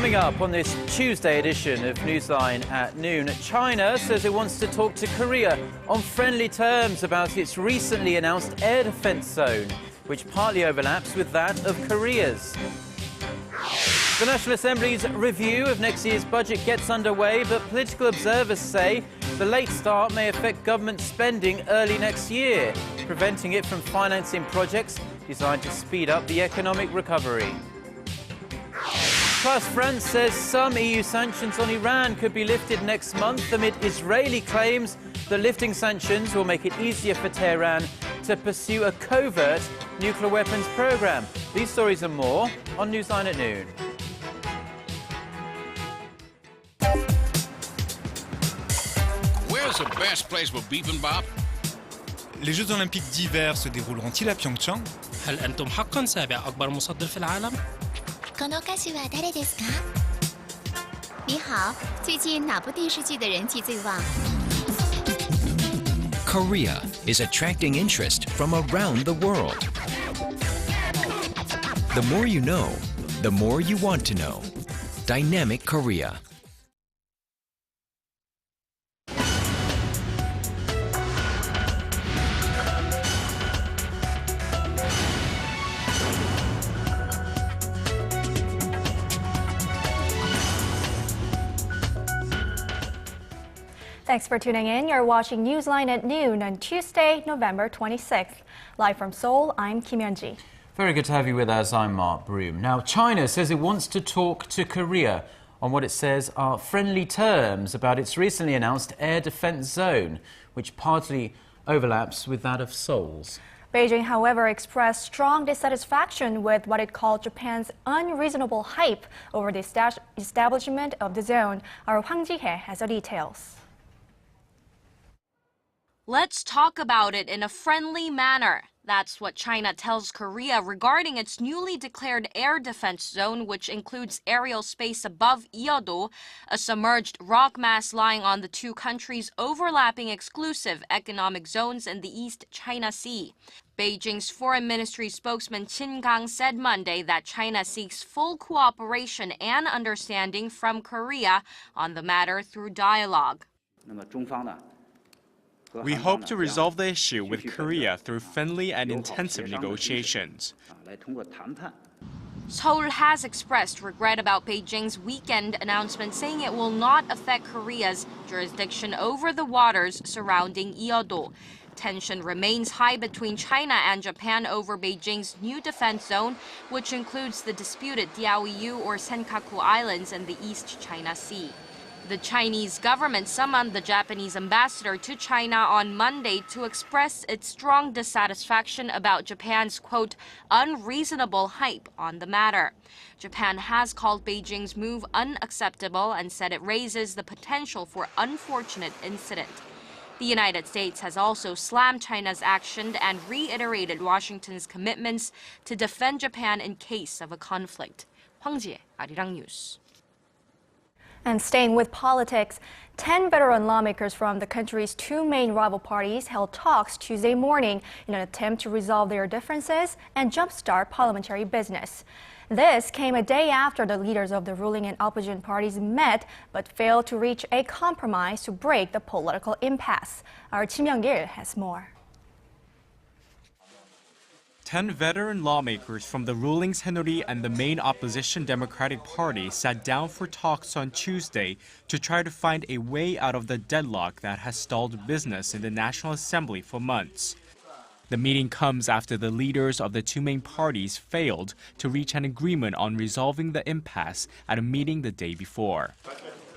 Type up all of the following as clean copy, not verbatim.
Coming up on this Tuesday edition of Newsline at Noon, China says it wants to talk to Korea on friendly terms about its recently announced air defense zone, which partly overlaps with that of Korea's. The National Assembly's review of next year's budget gets underway, but political observers say the late start may affect government spending early next year, preventing it from financing projects designed to speed up the economic recovery. Plus, France says some EU sanctions on Iran could be lifted next month amid Israeli claims that lifting sanctions will make it easier for Tehran to pursue a covert nuclear weapons program. These stories and more on Newsline at Noon. Where's the best place for bibimbap? Les Jeux Olympiques d'hiver se dérouleront-ils à Pyeongchang? هل أنتم حقاً سابع أكبر مصدر في العالم؟ この歌手は誰ですか？你好，最近哪部电视剧的人气最旺？ Korea is attracting interest from around the world. The more you know, the more you want to know. Dynamic Korea. Thanks for tuning in. You're watching Newsline at Noon on Tuesday, November 26th. Live from Seoul, I'm Kim Yeon-ji. Very good to have you with us. I'm Mark Broom. Now, China says it wants to talk to Korea on what it says are friendly terms about its recently announced air defense zone, which partly overlaps with that of Seoul's. Beijing, however, expressed strong dissatisfaction with what it called Japan's unreasonable hype over the establishment of the zone. Our Hwang Ji-hye has the details. Let's talk about it in a friendly manner. That's what China tells Korea regarding its newly declared air defense zone, which includes aerial space above Yeodo, a submerged rock mass lying on the two countries' overlapping exclusive economic zones in the East China Sea. Beijing's Foreign Ministry spokesman Qin Gang said Monday that China seeks full cooperation and understanding from Korea on the matter through dialogue. We hope to resolve the issue with Korea through friendly and intensive negotiations. Seoul has expressed regret about Beijing's weekend announcement, saying it will not affect Korea's jurisdiction over the waters surrounding Yeodo. Tension remains high between China and Japan over Beijing's new defense zone, which includes the disputed Diaoyu or Senkaku Islands in the East China Sea. The Chinese government summoned the Japanese ambassador to China on Monday to express its strong dissatisfaction about Japan's, quote, unreasonable hype on the matter. Japan has called Beijing's move unacceptable and said it raises the potential for unfortunate incident. The United States has also slammed China's action and reiterated Washington's commitments to defend Japan in case of a conflict. Hwang Ji-hye, Arirang News. And staying with politics, 10 veteran lawmakers from the country's two main rival parties held talks Tuesday morning in an attempt to resolve their differences and jumpstart parliamentary business. This came a day after the leaders of the ruling and opposition parties met but failed to reach a compromise to break the political impasse. Our Kim Young-gil has more. 10 veteran lawmakers from the ruling Saenuri and the main opposition Democratic Party sat down for talks on Tuesday to try to find a way out of the deadlock that has stalled business in the National Assembly for months. The meeting comes after the leaders of the two main parties failed to reach an agreement on resolving the impasse at a meeting the day before.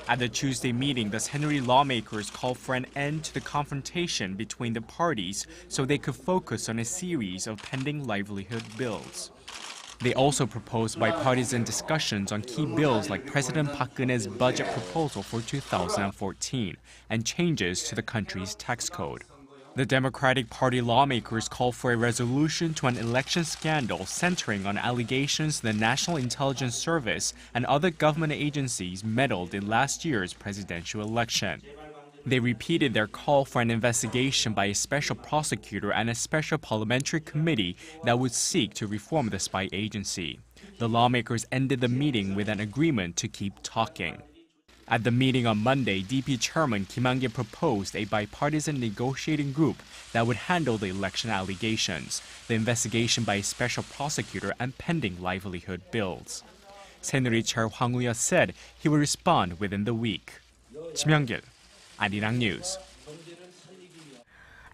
At the Tuesday meeting, the Saenuri lawmakers called for an end to the confrontation between the parties so they could focus on a series of pending livelihood bills. They also proposed bipartisan discussions on key bills like President Park Geun-hye's budget proposal for 2014 and changes to the country's tax code. The Democratic Party lawmakers called for a resolution to an election scandal centering on allegations the National Intelligence Service and other government agencies meddled in last year's presidential election. They repeated their call for an investigation by a special prosecutor and a special parliamentary committee that would seek to reform the spy agency. The the lawmakers ended the meeting with an agreement to keep talking. At the meeting on Monday, DP Chairman Kim Han-gye proposed a bipartisan negotiating group that would handle the election allegations, the investigation by a special prosecutor, and pending livelihood bills. 새누리 Chair Hwang Woo-yeol said he would respond within the week. 지명길, Arirang News.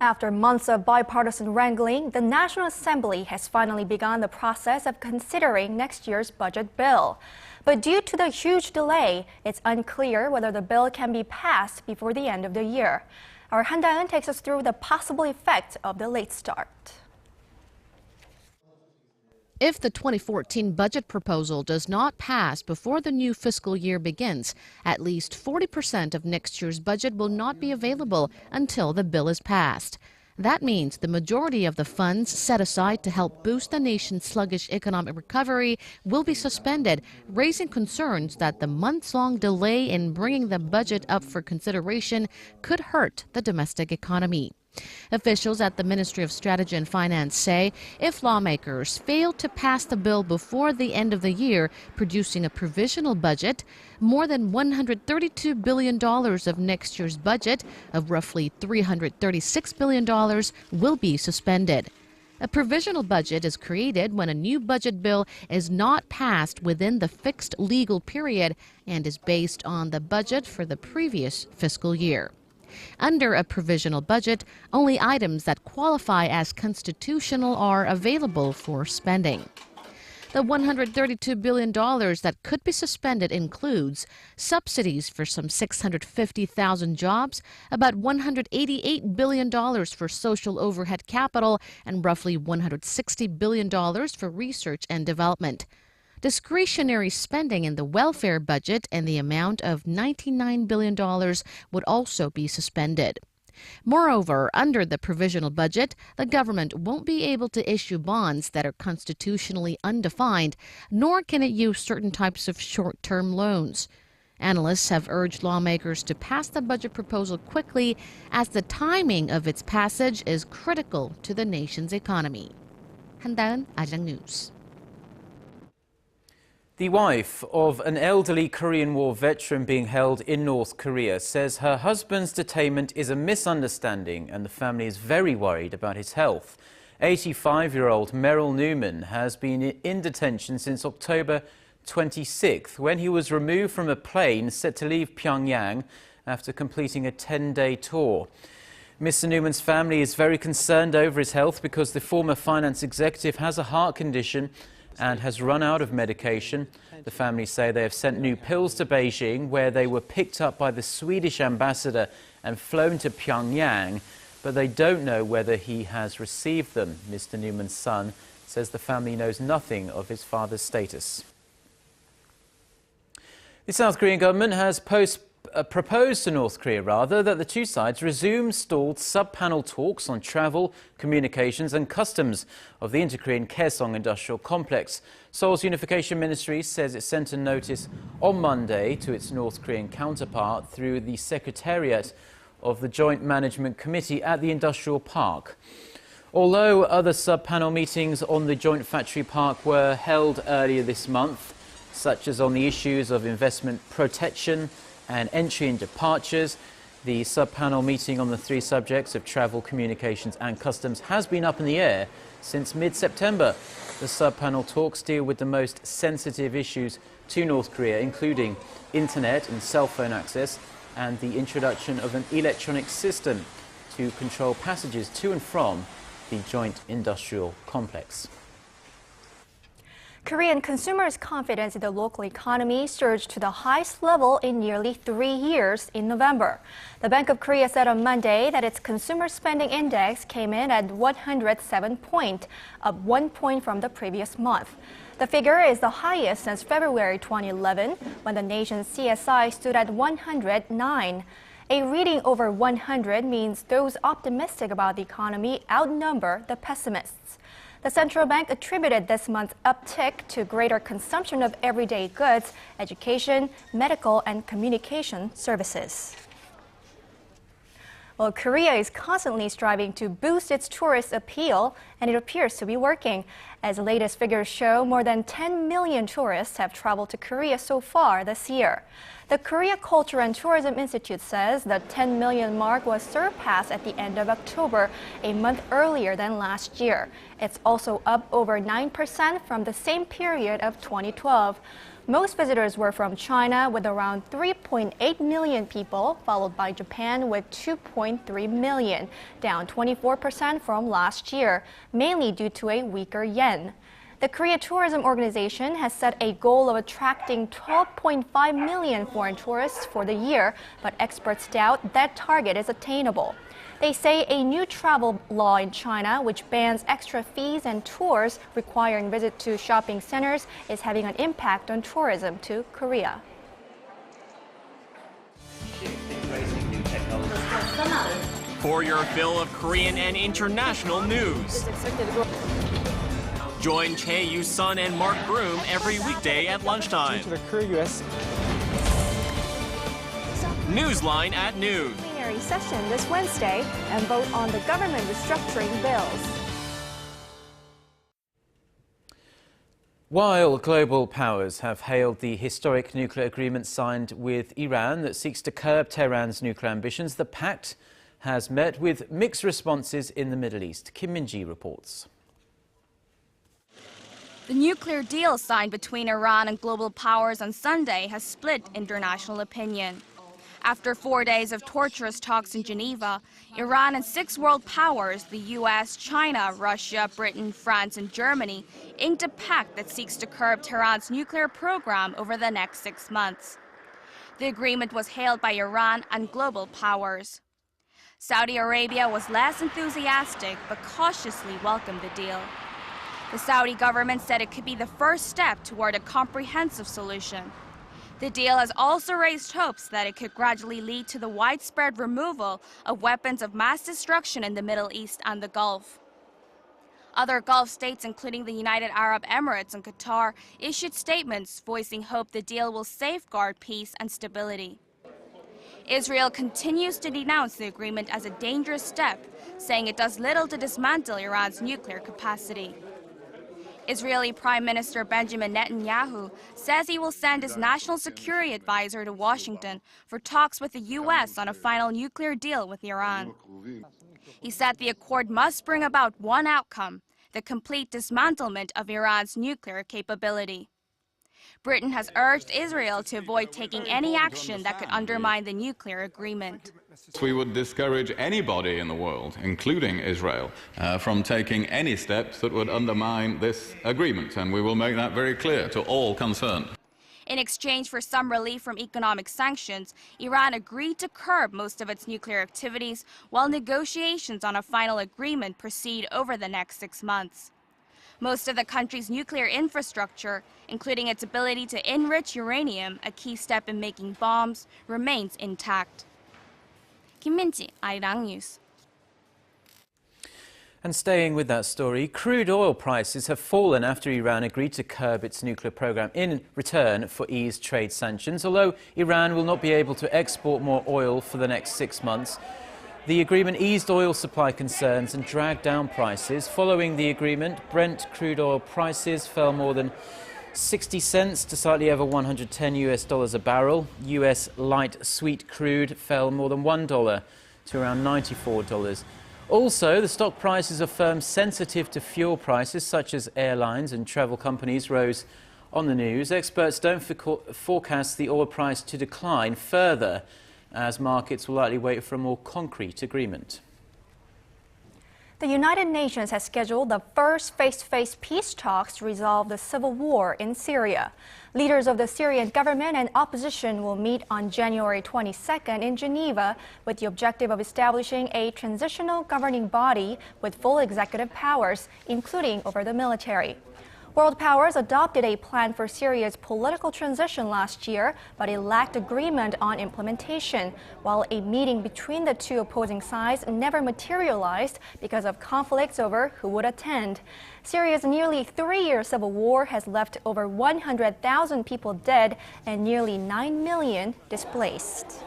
After months of bipartisan wrangling, the National Assembly has finally begun the process of considering next year's budget bill. But due to the huge delay, it's unclear whether the bill can be passed before the end of the year. Our Han Da-eun takes us through the possible effect of the late start. If the 2014 budget proposal does not pass before the new fiscal year begins, at least 40% of next year's budget will not be available until the bill is passed. That means the majority of the funds set aside to help boost the nation's sluggish economic recovery will be suspended, raising concerns that the months-long delay in bringing the budget up for consideration could hurt the domestic economy. Officials at the Ministry of Strategy and Finance say if lawmakers fail to pass the bill before the end of the year, producing a provisional budget, more than $132 billion of next year's budget, of roughly $336 billion, will be suspended. A provisional budget is created when a new budget bill is not passed within the fixed legal period and is based on the budget for the previous fiscal year. Under a provisional budget, only items that qualify as constitutional are available for spending. The $132 billion that could be suspended includes subsidies for some 650,000 jobs, about $188 billion for social overhead capital, and roughly $160 billion for research and development. Discretionary spending in the welfare budget in the amount of $99 billion would also be suspended. Moreover, under the provisional budget, the government won't be able to issue bonds that are constitutionally undefined, nor can it use certain types of short-term loans. Analysts have urged lawmakers to pass the budget proposal quickly, as the timing of its passage is critical to the nation's economy. Han Da-eun, Arirang News. The wife of an elderly Korean War veteran being held in North Korea says her husband's detainment is a misunderstanding and the family is very worried about his health. 85-year-old Merrill Newman has been in detention since October 26th, when he was removed from a plane set to leave Pyongyang after completing a 10-day tour. Mr. Newman's family is very concerned over his health because the former finance executive has a heart condition and has run out of medication. The family say they have sent new pills to Beijing, where they were picked up by the Swedish ambassador and flown to Pyongyang, but they don't know whether he has received them. Mr. Newman's son says the family knows nothing of his father's status. The South Korean government has proposed to North Korea, that the two sides resume stalled sub-panel talks on travel, communications and customs of the inter-Korean Kaesong industrial complex. Seoul's Unification Ministry says it sent a notice on Monday to its North Korean counterpart through the Secretariat of the Joint Management Committee at the industrial park. Although other sub-panel meetings on the joint factory park were held earlier this month, such as on the issues of investment protection and entry and departures, the sub-panel meeting on the three subjects of travel, communications and customs has been up in the air since mid-September. The sub-panel talks deal with the most sensitive issues to North Korea, including internet and cell phone access and the introduction of an electronic system to control passages to and from the joint industrial complex. Korean consumers' confidence in the local economy surged to the highest level in nearly 3 years in November. The Bank of Korea said on Monday that its consumer spending index came in at 107 point, up 1 point from the previous month. The figure is the highest since February 2011, when the nation's CSI stood at 109. A reading over 100 means those optimistic about the economy outnumber the pessimists. The central bank attributed this month's uptick to greater consumption of everyday goods, education, medical, and communication services. Well, Korea is constantly striving to boost its tourist appeal, and it appears to be working. As the latest figures show, more than 10 million tourists have traveled to Korea so far this year. The Korea Culture and Tourism Institute says the 10 million mark was surpassed at the end of October, a month earlier than last year. It's also up over 9% from the same period of 2012. Most visitors were from China with around 3.8 million people, followed by Japan with 2.3 million, down 24% from last year, mainly due to a weaker yen. The Korea Tourism Organization has set a goal of attracting 12.5 million foreign tourists for the year, but experts doubt that target is attainable. They say a new travel law in China, which bans extra fees and tours requiring visit to shopping centers, is having an impact on tourism to Korea. For your fill of Korean and international news, join Chae Yu-sun and Mark Broom every weekday at lunchtime. NEWSLINE at noon. Plenary session this Wednesday and vote on the government restructuring bills. While global powers have hailed the historic nuclear agreement signed with Iran that seeks to curb Tehran's nuclear ambitions, the pact has met with mixed responses in the Middle East. Kim Min-ji reports. The nuclear deal signed between Iran and global powers on Sunday has split international opinion. After 4 days of torturous talks in Geneva, Iran and 6 world powers, the US, China, Russia, Britain, France, and Germany, inked a pact that seeks to curb Tehran's nuclear program over the next 6 months. The agreement was hailed by Iran and global powers. Saudi Arabia was less enthusiastic but cautiously welcomed the deal. The Saudi government said it could be the first step toward a comprehensive solution. The deal has also raised hopes that it could gradually lead to the widespread removal of weapons of mass destruction in the Middle East and the Gulf. Other Gulf states, including the United Arab Emirates and Qatar, issued statements voicing hope the deal will safeguard peace and stability. Israel continues to denounce the agreement as a dangerous step, saying it does little to dismantle Iran's nuclear capacity. Israeli Prime Minister Benjamin Netanyahu says he will send his national security advisor to Washington for talks with the U.S. on a final nuclear deal with Iran. He said the accord must bring about one outcome: the complete dismantlement of Iran's nuclear capability. Britain has urged Israel to avoid taking any action that could undermine the nuclear agreement. We would discourage anybody in the world, including Israel, from taking any steps that would undermine this agreement, and we will make that very clear to all concerned. In exchange for some relief from economic sanctions, Iran agreed to curb most of its nuclear activities while negotiations on a final agreement proceed over the next 6 months. Most of the country's nuclear infrastructure, including its ability to enrich uranium, a key step in making bombs, remains intact. Kim Min-ji, Arirang News. And staying with that story, crude oil prices have fallen after Iran agreed to curb its nuclear program in return for eased trade sanctions. Although Iran will not be able to export more oil for the next 6 months, the agreement eased oil supply concerns and dragged down prices. Following the agreement, Brent crude oil prices fell more than 60 cents to slightly over $110 a barrel. US light sweet crude fell more than $1 to around $94. Also, the stock prices of firms sensitive to fuel prices, such as airlines and travel companies, rose on the news. Experts don't forecast the oil price to decline further, as markets will likely wait for a more concrete agreement. The United Nations has scheduled the first face-to-face peace talks to resolve the civil war in Syria. Leaders of the Syrian government and opposition will meet on January 22nd in Geneva with the objective of establishing a transitional governing body with full executive powers, including over the military. World powers adopted a plan for Syria's political transition last year, but it lacked agreement on implementation, while a meeting between the two opposing sides never materialized because of conflicts over who would attend. Syria's nearly 3-year civil war has left over 100,000 people dead and nearly 9 million displaced.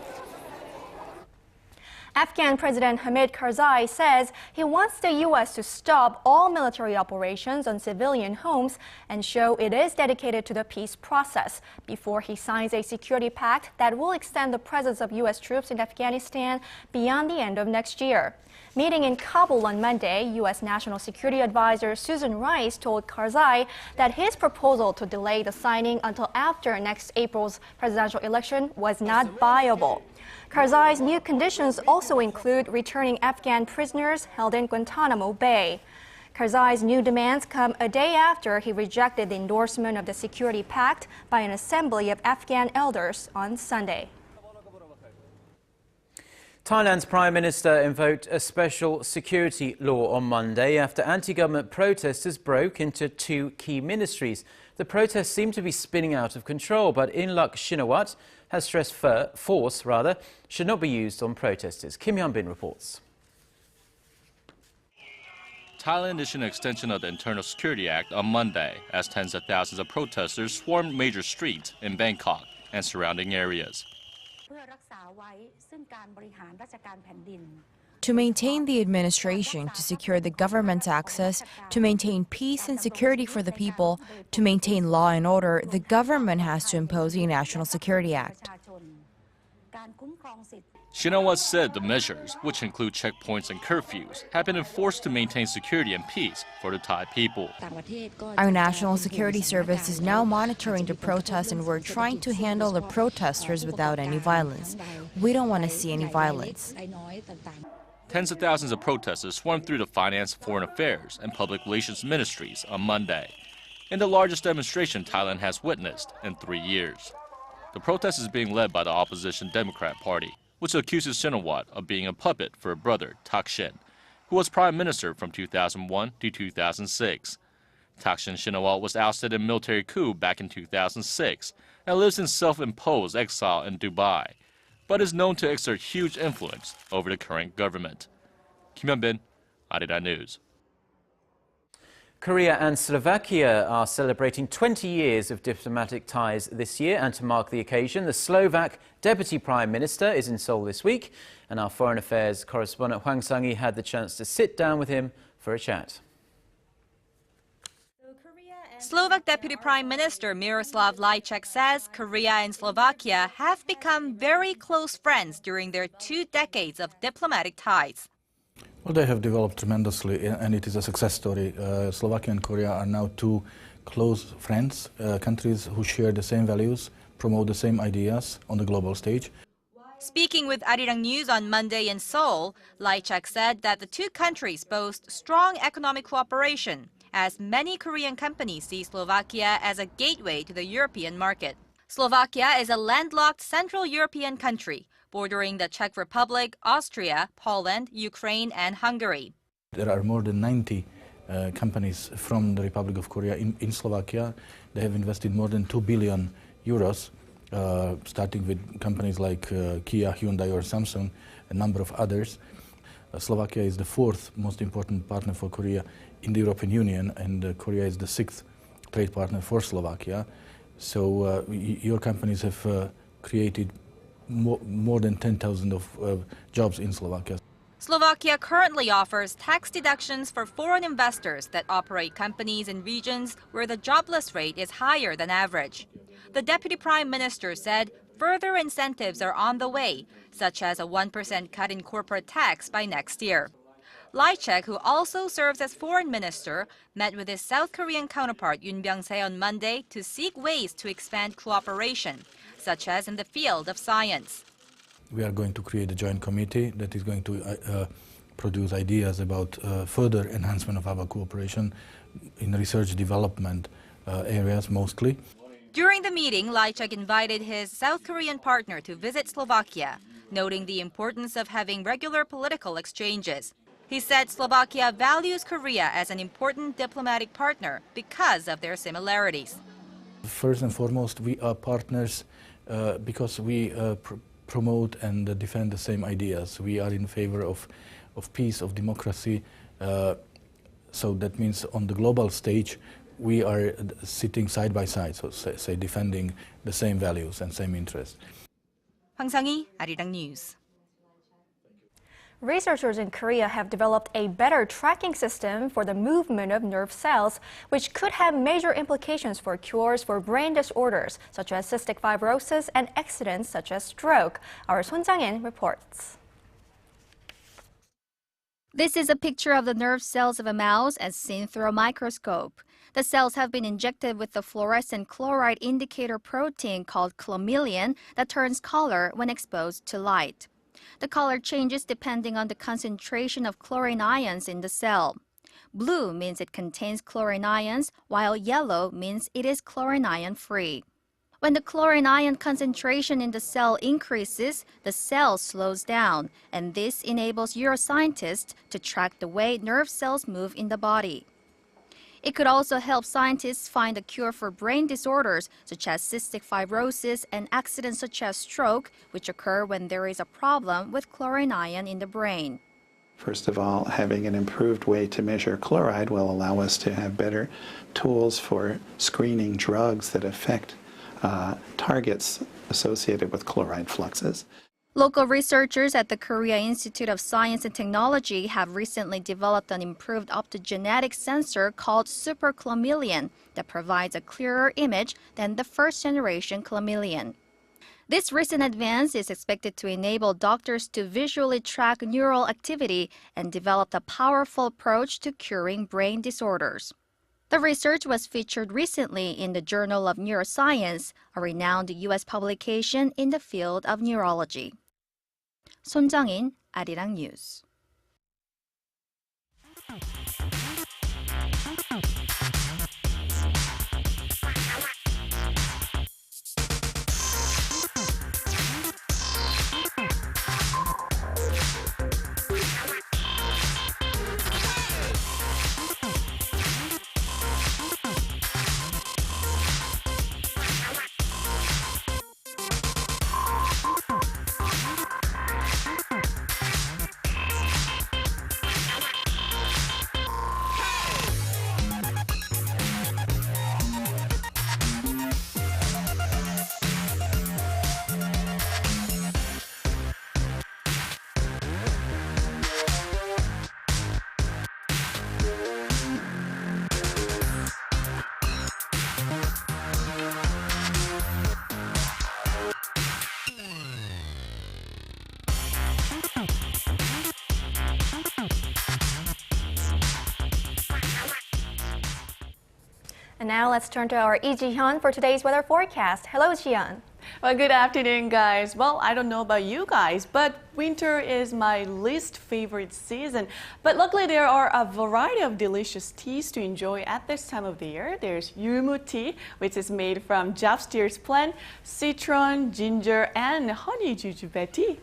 Afghan President Hamid Karzai says he wants the U.S. to stop all military operations on civilian homes and show it is dedicated to the peace process before he signs a security pact that will extend the presence of U.S. troops in Afghanistan beyond the end of next year. Meeting in Kabul on Monday, U.S. National Security Advisor Susan Rice told Karzai that his proposal to delay the signing until after next April's presidential election was not viable. Karzai's new conditions also include returning Afghan prisoners held in Guantanamo Bay. Karzai's new demands come a day after he rejected the endorsement of the security pact by an assembly of Afghan elders on Sunday. Thailand's Prime Minister invoked a special security law on Monday after anti-government protesters broke into two key ministries. The protests seem to be spinning out of control, but Inluk Shinawat has stressed force should not be used on protesters. Kim Hyun-bin reports. Thailand issued an extension of the Internal Security Act on Monday as tens of thousands of protesters swarmed major streets in Bangkok and surrounding areas. To maintain the administration, to secure the government's access, to maintain peace and security for the people, to maintain law and order, the government has to impose a National Security Act. Shinawat said the measures, which include checkpoints and curfews, have been enforced to maintain security and peace for the Thai people. Our National Security Service is now monitoring the protests, and we're trying to handle the protesters without any violence. We don't want to see any violence. Tens of thousands of protesters swarmed through the Finance, Foreign Affairs, and Public Relations ministries on Monday, in the largest demonstration Thailand has witnessed in 3 years. The protest is being led by the opposition Democrat Party, which accuses Shinawat of being a puppet for her brother, Thaksin, who was prime minister from 2001 to 2006. Thaksin Shinawat was ousted in a military coup back in 2006 and lives in self-imposed exile in Dubai, but is known to exert huge influence over the current government. Kim Hyun-bin, Arirang News. Korea and Slovakia are celebrating 20 years of diplomatic ties this year, and to mark the occasion, the Slovak Deputy Prime Minister is in Seoul this week, and our Foreign Affairs correspondent Hwang Sang-hee had the chance to sit down with him for a chat. Slovak Deputy Prime Minister Miroslav Lajčák says Korea and Slovakia have become very close friends during their 2 decades of diplomatic ties. Well, they have developed tremendously, and it is a success story. Slovakia and Korea are now two close friends, countries who share the same values, promote the same ideas on the global stage. Speaking with Arirang News on Monday in Seoul, Lajčák said that the two countries boast strong economic cooperation, as many Korean companies see Slovakia as a gateway to the European market. Slovakia is a landlocked Central European country, bordering the Czech Republic, Austria, Poland, Ukraine, and Hungary. There are more than 90 companies from the Republic of Korea in Slovakia. They have invested more than 2 billion euros, starting with companies like Kia, Hyundai, or Samsung, a number of others. Slovakia is the 4th most important partner for Korea in the European Union, and Korea is the 6th trade partner for Slovakia. So your companies have created more than 10,000 of jobs in Slovakia. Slovakia currently offers tax deductions for foreign investors that operate companies in regions where the jobless rate is higher than average. The Deputy Prime Minister said further incentives are on the way, such as a 1% cut in corporate tax by next year. Lajčák, who also serves as foreign minister, met with his South Korean counterpart Yoon Byung-se on Monday to seek ways to expand cooperation, such as in the field of science. We are going to create a joint committee that is going to produce ideas about further enhancement of our cooperation in research development areas mostly. During the meeting, Lajčák invited his South Korean partner to visit Slovakia, noting the importance of having regular political exchanges. He said Slovakia values Korea as an important diplomatic partner because of their similarities. First and foremost, we are partners because we promote and defend the same ideas. We are in favor of peace, of democracy. So that means on the global stage, we are sitting side by side, so say defending the same values and same interests. Hwang Sang-hee, Arirang News. Researchers in Korea have developed a better tracking system for the movement of nerve cells, which could have major implications for cures for brain disorders, such as cystic fibrosis and accidents such as stroke. Our Son Jang-in reports. This is a picture of the nerve cells of a mouse as seen through a microscope. The cells have been injected with the fluorescent chloride indicator protein called clomelain that turns color when exposed to light. The color changes depending on the concentration of chlorine ions in the cell. Blue means it contains chlorine ions, while yellow means it is chlorine ion free. When the chlorine ion concentration in the cell increases, the cell slows down, and this enables neuroscientists to track the way nerve cells move in the body. It could also help scientists find a cure for brain disorders such as cystic fibrosis and accidents such as stroke, which occur when there is a problem with chlorine ion in the brain. First of all, having an improved way to measure chloride will allow us to have better tools for screening drugs that affect targets associated with chloride fluxes. Local researchers at the Korea Institute of Science and Technology have recently developed an improved optogenetic sensor called superclomelain that provides a clearer image than the first-generation clomelain. This recent advance is expected to enable doctors to visually track neural activity and develop a powerful approach to curing brain disorders. The research was featured recently in the Journal of Neuroscience, a renowned U.S. publication in the field of neurology. Son Jang-in, Arirang News. And now let's turn to our Lee Ji-hyun for today's weather forecast. Hello, Ji-hyun. Well, good afternoon, guys. Well, I don't know about you guys, but winter is my least favorite season. But luckily, there are a variety of delicious teas to enjoy at this time of the year. There's Yulmu tea, which is made from Jobsteer's plant, citron, ginger, and honey jujube tea.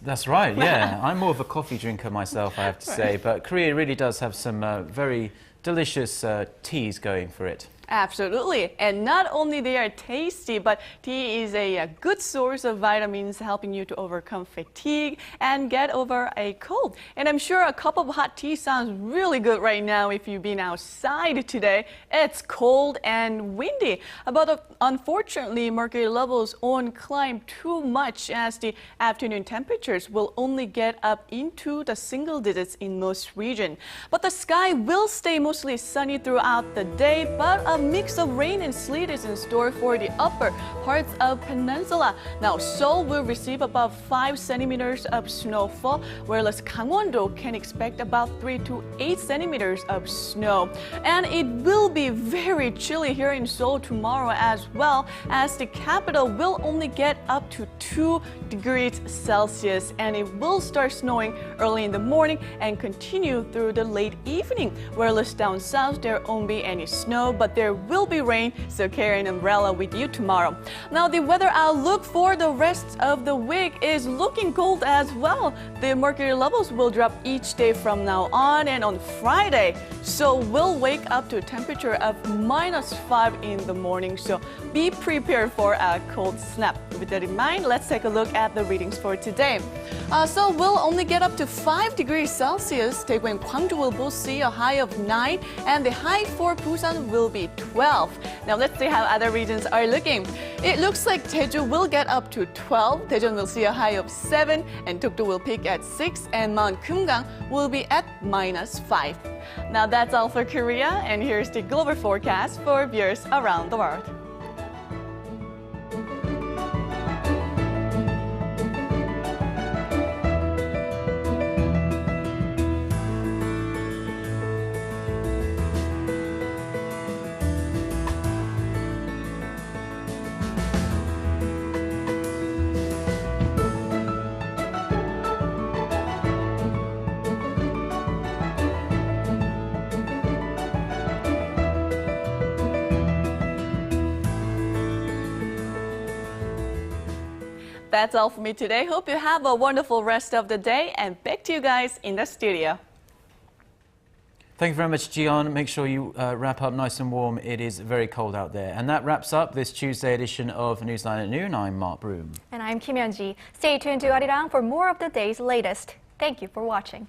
That's right, yeah. I'm more of a coffee drinker myself, I have to say, but Korea really does have some very delicious teas going for it. Absolutely. And not only they are tasty, but tea is a good source of vitamins helping you to overcome fatigue and get over a cold. And I'm sure a cup of hot tea sounds really good right now if you've been outside today. It's cold and windy. But unfortunately, mercury levels won't climb too much as the afternoon temperatures will only get up into the single digits in most regions. But the sky will stay mostly sunny throughout the day, but a mix of rain and sleet is in store for the upper parts of peninsula. Now, Seoul will receive about 5 centimeters of snowfall, whereas Gangwon-do can expect about 3 to 8 centimeters of snow. And it will be very chilly here in Seoul tomorrow as well, as the capital will only get up to 2 degrees Celsius, and it will start snowing early in the morning and continue through the late evening. Whereas down south, there won't be any snow, but there will be rain, so carry an umbrella with you tomorrow. Now, the weather outlook for the rest of the week is looking cold as well. The mercury levels will drop each day from now on, and on Friday, so we'll wake up to a temperature of -5 in the morning, so be prepared for a cold snap. With that in mind, let's take a look at the readings for today. So we'll only get up to 5 degrees Celsius. Daegu and Gwangju will both see a high of 9, and the high for Busan will be 12. Now let's see how other regions are looking. It looks like Jeju will get up to 12, Daejeon will see a high of 7, and Dokdo will peak at 6, and Mount Kumgang will be at -5. Now that's all for Korea, and here's the global forecast for viewers around the world. That's all for me today. Hope you have a wonderful rest of the day, and back to you guys in the studio. Thank you very much, Jiyeon. Make sure you wrap up nice and warm. It is very cold out there. And that wraps up this Tuesday edition of Newsline at Noon. I'm Mark Broom. And I'm Kim Hyun-ji. Stay tuned to Arirang for more of the day's latest. Thank you for watching.